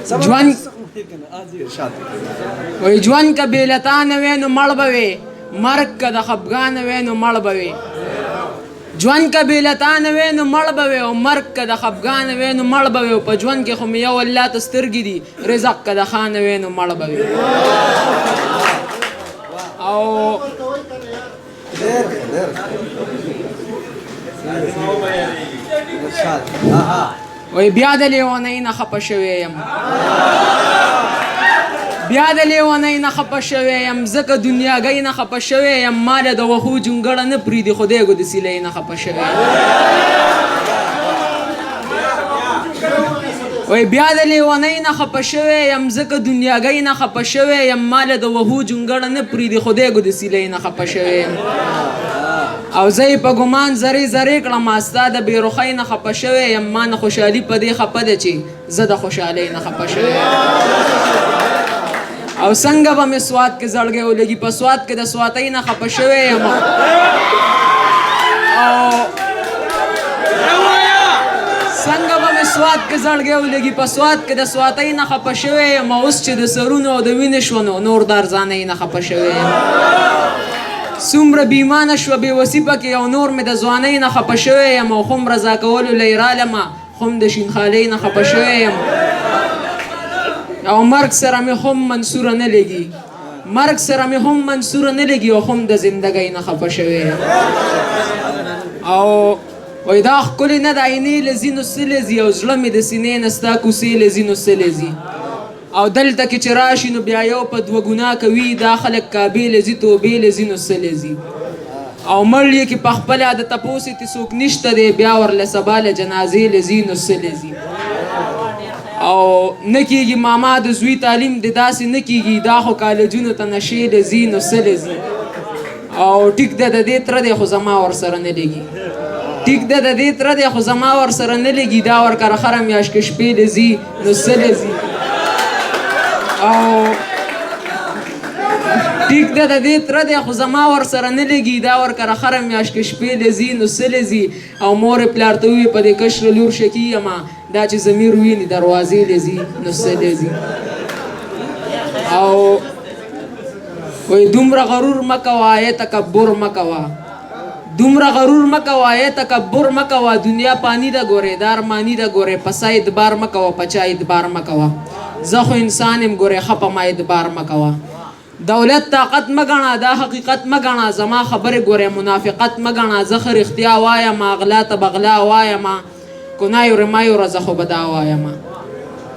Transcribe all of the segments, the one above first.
ژوند وای ژوند که بې له تا نه وی نو مړ به وې مرګ که د خفګانه وی نو مړ به وې ژوند که بې له تا نه وی نو مړ به وې او مرګ که د خفګانه وی نو مړ به وې او په ژوند کې خو مې یو الله ته سترګې دي رزق که د خانه وی نو مړ به وې او وای بیا د لیونۍ نه خفه شوی یم بیا د لیونۍ نه خفه شوی یم ځکه دنیاګۍ نه خفه شوی یم ماله د وښو جونګړه نه پرېږدي خدایګو د سیلۍ نه خفه شوی یم وای بیا د لیونۍ نه خفه شوی یم ځکه دنیاګۍ نه خفه شوی یم ماله د وښو جونګړه نه پرېږدي خدایګو د سیلۍ نه خفه شوی یم او زه یې په ګمان زرې زرې کړم ستا د بېرخۍ نه خفه شوی یم ما نه خوشحالي په دې خفه ده چې زه د خوشحالۍ نه خفه شوی یم او څنګه به مې سوات کې زړګی ولګي په سوات کې د سواتۍ نه خفه شوی یم او څنګه به مې سوات کې زړګی ولګي په سوات کې د سواتۍ نه خفه شوی یم اوس چې د سرونو او د وینې شوه نو نور د ارزانۍ نه خفه شوی یم څومره بیمانه شوه بېوسي پکې او نور مې د ځوانۍ نه خفه شوی یم او خو م رضا کولو له یې رالمه خو م د شینخالۍ نه خفه شوی یم او مرګ سره مې هم منصوره نه لګي مرګ سره مې هم منصوره نه لګي او هم د زندګۍ نه خفه شوی یم او وای دا ښکلې نه د عینې له ځینو څلې ځي او زړه مې د سینې نه ستا کوڅې له ځینو څلې ځي او دلته کې چې راشي نو بیا یو په دوه ګناه کوي دا خلک کعبې له ځي توبې له ځینو څلې ځي او مړ یې کې پخپله د تپوس یې څوک نشته دی بیا ورله سبا له جنازې له ځینو څلې ځي او نه کېږي ماما د زوی تعلیم د داسې نه کېږي دا خو کالجونو ته نشې له ځینو څلې ځي او ټیک ده د دې تره دی خو زما ورسره نه لګي ټیک ده د دې تره دی خو زما ورسره نه لګي دا ورکره خره میاشت کې شپې له ځي نو څلې ځي او ټیک ده د دې تره دی خو زما ورسره نه لګي دا ورکره خره میاشت کې شپې له ځي نو څلې ځي او مور یې پلار ته ووایي په دې کشره لور شکي یمه دا چې ضمیر ویني دروازې له ځي نو څلې ځي او وایي دومره غرور مه کوه ای تکبر مه کوه دومره غرور مه کوه ای تکبر مه کوه دنیا پانی ده ګورې دا ارماني ده ګورې په سا اعتبار مه کوه په چا اعتبار مه کوه زه خو انسان یم ګورې ښه په ما اعتبار مه کوه دولت طاقت مه ګڼه دا حقیقت مه ګڼه زما خبرې ګورې منافقت مه ګڼه زه ښه رښتیا وایم غلا ته بغلا وایم کنایو رمایو زه خو به دا وایم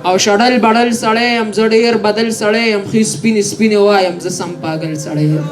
او شړل بړل سړی یم زه ډېر بدل سړی یم ښې سپینې سپینې وایم زه سم پاګل سړی یم